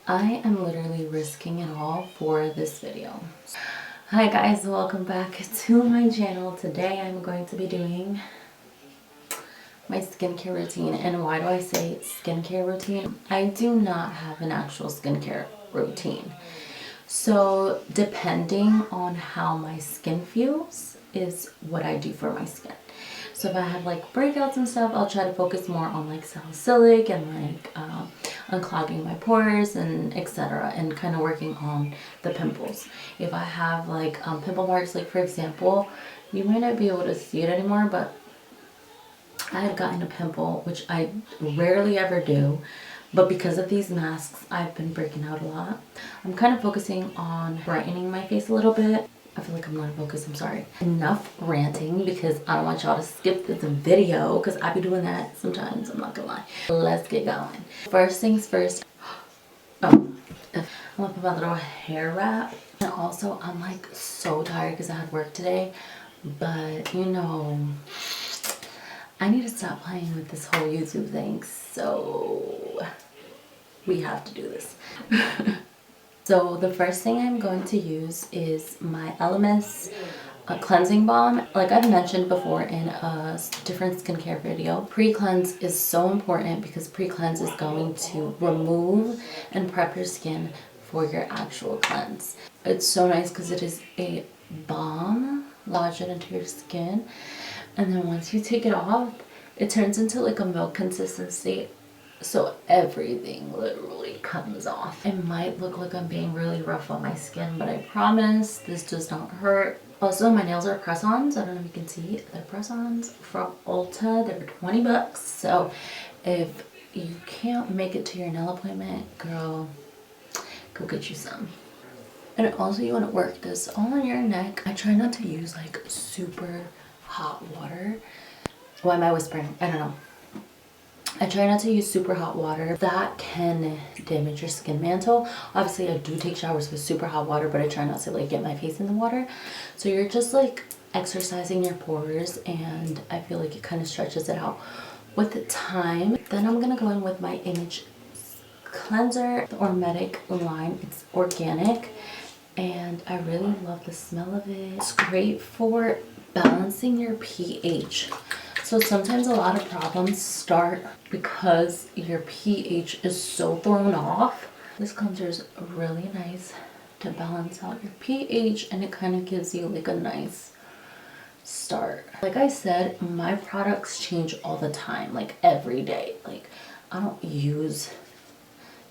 I am literally risking it all for this video. Hi guys, welcome back to my channel. Today I'm going to be doing my skincare routine. And why do I say skincare routine? I do not have an actual skincare routine. So depending on how my skin feels is what I do for my skin. So if I have like breakouts and stuff, I'll try to focus more on like salicylic and like unclogging my pores and etc. and kind of working on the pimples. If I have like pimple marks, like for example, you might not be able to see it anymore, but I had gotten a pimple, which I rarely ever do, but because of these masks, I've been breaking out a lot. I'm kind of focusing on brightening my face a little bit. I feel like I'm not focused, I'm sorry. Enough ranting because I don't want y'all to skip this video because I be doing that sometimes, I'm not gonna lie. Let's get going. First things first, I'm gonna put my little hair wrap. And also, I'm like so tired because I had work today, but you know, I need to stop playing with this whole YouTube thing, so we have to do this. So the first thing I'm going to use is my LMS cleansing balm. Like I've mentioned before in a different skincare video, pre-cleanse is so important because pre-cleanse is going to remove and prep your skin for your actual cleanse. It's so nice because it is a balm, lodge it into your skin, and then once you take it off, it turns into like a milk consistency. So everything literally comes off. It might look like I'm being really rough on my skin, but I promise this does not hurt. Also, my nails are press-ons. I don't know if you can see. They're press-ons from Ulta. They're 20 bucks. So if you can't make it to your nail appointment, girl, go get you some. And also you want to work this all on your neck. I try not to use like super hot water. Why am I whispering? I don't know. I try not to use super hot water. That can damage your skin mantle. Obviously, I do take showers with super hot water, but I try not to like get my face in the water. So you're just like exercising your pores, and I feel like it kind of stretches it out with the time. Then I'm gonna go in with my Image cleanser, the Ormetic line. It's organic, and I really love the smell of it. It's great for balancing your pH. So sometimes a lot of problems start because your pH is so thrown off. This cleanser is really nice to balance out your pH, and it kind of gives you like a nice start. Like I said, my products change all the time, like every day. Like I don't use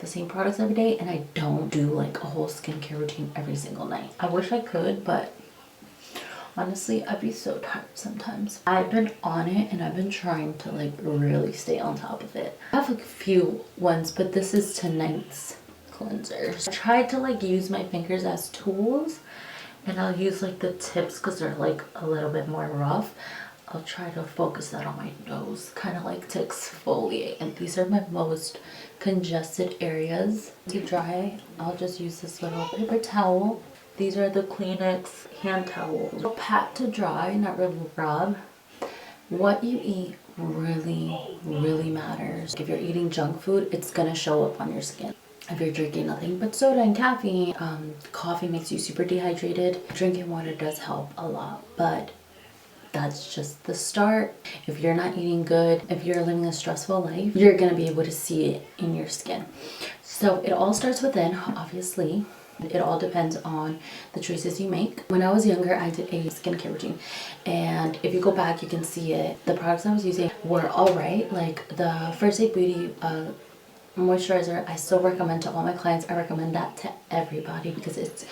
the same products every day, and I don't do like a whole skincare routine every single night. I wish I could, but honestly, I'd be so tired sometimes. I've been on it and I've been trying to like really stay on top of it. I have a few ones, but this is tonight's cleanser. I tried to like use my fingers as tools, and I'll use like the tips because they're like a little bit more rough. I'll try to focus that on my nose, kind of like to exfoliate. And these are my most congested areas. To dry, I'll just use this little paper towel. These are the Kleenex hand towels. Pat to dry, not really rub. What you eat really matters. If you're eating junk food, it's gonna show up on your skin. If you're drinking nothing but soda and caffeine, coffee makes you super dehydrated. Drinking water does help a lot, but that's just the start. If you're not eating good, if you're living a stressful life, you're gonna be able to see it in your skin. So it all starts within, obviously. It all depends on the choices you make. When I was younger, I did a skincare routine, and if you go back, you can see it. The products I was using were all right. Like the First Aid Beauty moisturizer, I still recommend to all my clients. I recommend that to everybody because it's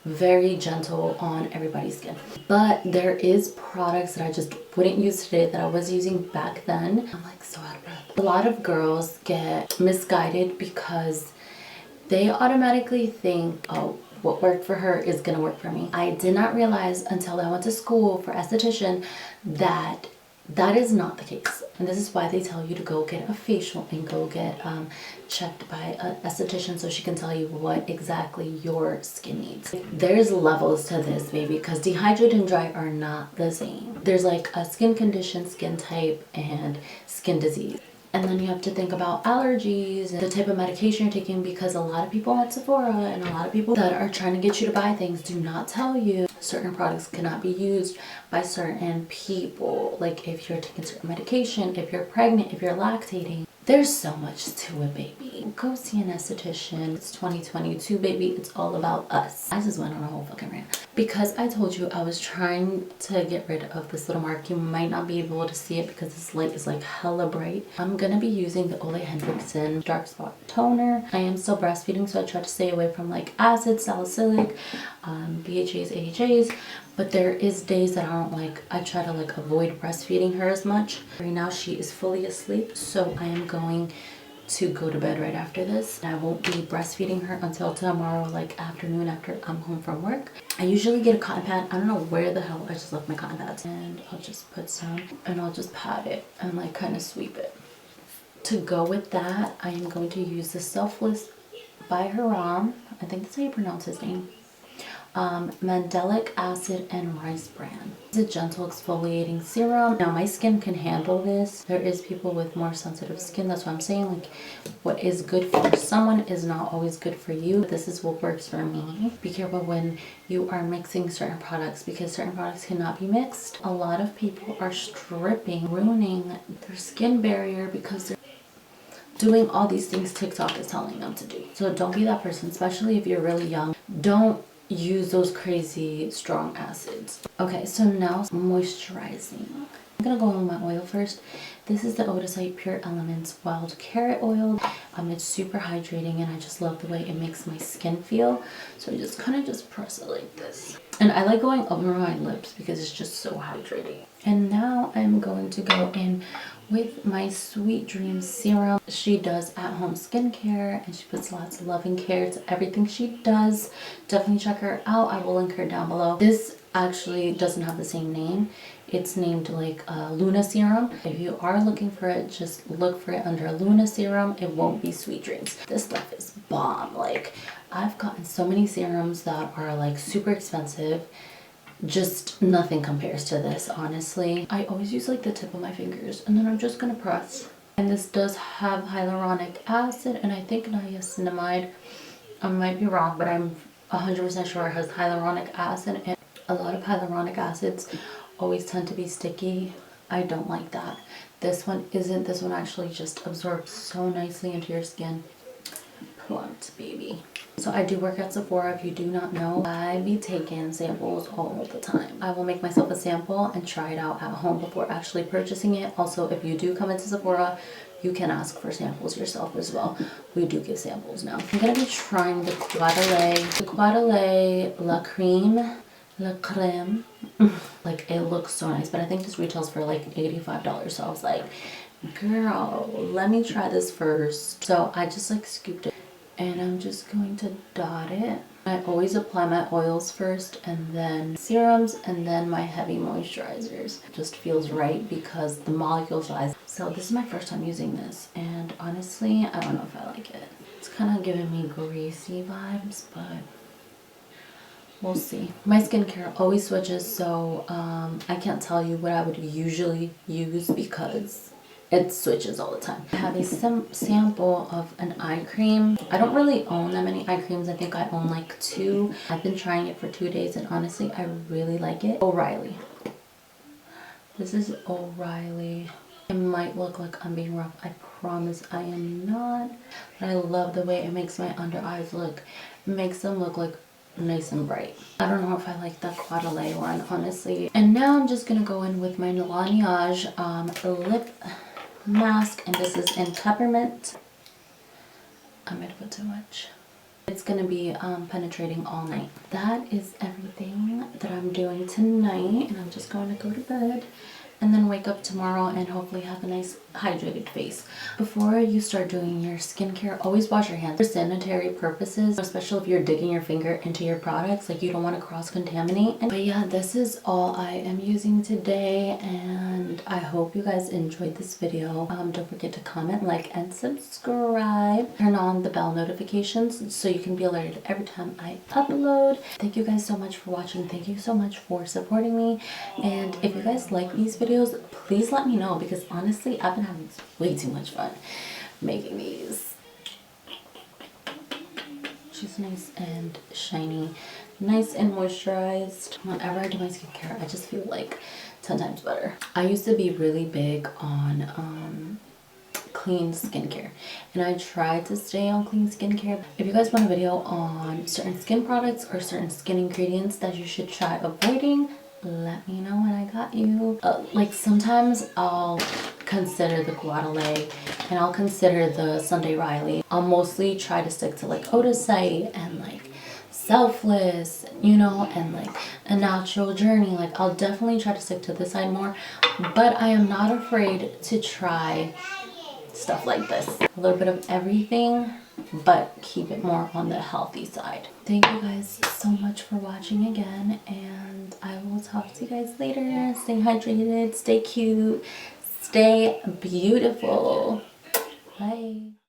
very gentle on everybody's skin. But there is products that I just wouldn't use today that I was using back then. I'm like so out of breath. A lot of girls get misguided because they automatically think, oh, what worked for her is gonna work for me. I did not realize until I went to school for esthetician that that is not the case. And this is why they tell you to go get a facial and go get checked by an esthetician so she can tell you what exactly your skin needs. There's levels to this, baby, because dehydrated and dry are not the same. There's like a skin condition, skin type, and skin disease. And then you have to think about allergies and the type of medication you're taking, because a lot of people at Sephora and a lot of people that are trying to get you to buy things do not tell you certain products cannot be used by certain people. Like if you're taking certain medication, if you're pregnant, if you're lactating. There's so much to it, baby. Go see an esthetician. It's 2022, baby. It's all about us. I just went on a whole fucking rant. Because I told you I was trying to get rid of this little mark. You might not be able to see it because this light is like hella bright. I'm gonna be using the Ole Henriksen Dark Spot Toner. I am still breastfeeding, so I try to stay away from like acid, salicylic, BHAs, AHAs. But there is days that I try to like avoid breastfeeding her as much. Right now she is fully asleep, so I am going to go to bed right after this. I won't be breastfeeding her until tomorrow, like afternoon after I'm home from work. I usually get a cotton pad. I don't know where the hell I just left my cotton pads. And I'll just put some and I'll just pat it and like kind of sweep it. To go with that, I am going to use the Selfless by Haram. I think that's how you pronounce his name. Mandelic acid and rice bran. It's a gentle exfoliating serum. Now my skin can handle this. There is people with more sensitive skin. That's what I'm saying. Like what is good for someone is not always good for you. This is what works for me. Be careful when you are mixing certain products, because certain products cannot be mixed. A lot of people are stripping, ruining their skin barrier because they're doing all these things TikTok is telling them to do. So don't be that person, especially if you're really young. Don't use those crazy strong acids. Okay, so now moisturizing. I'm gonna go on with my oil first. This is the Odisite Pure Elements Wild Carrot Oil. It's super hydrating and I just love the way it makes my skin feel. So I just kind of just press it like this. And I like going over my lips because it's just so hydrating. And now I'm going to go in with my Sweet Dreams serum. She does at-home skincare and she puts lots of loving care to everything she does. Definitely check her out. I will link her down below. This actually doesn't have the same name. It's named like Luna Serum. If you are looking for it, just look for it under Luna Serum. It won't be Sweet Dreams. This stuff is bomb. Like I've gotten so many serums that are like super expensive. Just nothing compares to this, honestly. I always use like the tip of my fingers and then I'm just gonna press. And this does have hyaluronic acid and I think niacinamide. I might be wrong, but I'm 100% sure it has hyaluronic acid, and a lot of hyaluronic acids always tend to be sticky. I don't like that. This one isn't. This one actually just absorbs so nicely into your skin. Plump, baby. So I do work at Sephora. If you do not know, I be taking samples all the time. I will make myself a sample and try it out at home before actually purchasing it. Also, if you do come into Sephora, you can ask for samples yourself as well. We do give samples now. I'm gonna be trying the Quadelay La Creme. Like it looks so nice, but I think this retails for like $85. So I was like, girl, let me try this first. So I just like scooped it and I'm just going to dot it. I always apply my oils first and then serums and then my heavy moisturizers. It just feels right because the molecule size. So this is my first time using this and honestly, I don't know if I like it. It's kind of giving me greasy vibes, but we'll see. My skincare always switches, so I can't tell you what I would usually use because it switches all the time. I have a sample of an eye cream. I don't really own that many eye creams. I think I own like 2. I've been trying it for 2 days and honestly, I really like it. O'Reilly. This is O'Reilly. It might look like I'm being rough. I promise I am not. But I love the way it makes my under eyes look. It makes them look like nice and bright. I don't know if I like that Quadelay one, honestly. And now I'm just gonna go in with my Laneige lip mask, and this is in peppermint. I might have put too much. It's gonna be penetrating all night. That is everything that I'm doing tonight, and I'm just going to go to bed and then wake up tomorrow and hopefully have a nice hydrated face. Before you start doing your skincare, always wash your hands for sanitary purposes, especially if you're digging your finger into your products. Like you don't want to cross-contaminate. But yeah, this is all I am using today and I hope you guys enjoyed this video. Don't forget to comment, like, and subscribe. Turn on the bell notifications so you can be alerted every time I upload. Thank you guys so much for watching. Thank you so much for supporting me. And if you guys like these videos, please let me know because honestly, I've been been having way too much fun making these. She's nice and shiny, nice and moisturized. Whenever I do my skincare, I just feel like 10 times better. I used to be really big on clean skincare, and I tried to stay on clean skincare. If you guys want a video on certain skin products or certain skin ingredients that you should try avoiding, let me know and I got you. Like sometimes I'll consider the Guadalajara and I'll consider the Sunday Riley. I'll mostly try to stick to like Odacite and like Selfless, you know, and like A Natural Journey. Like I'll definitely try to stick to this side more, but I am not afraid to try stuff like this. A little bit of everything, but keep it more on the healthy side. Thank you guys so much for watching again, and I will talk to you guys later. Stay hydrated, stay cute, stay beautiful. Bye.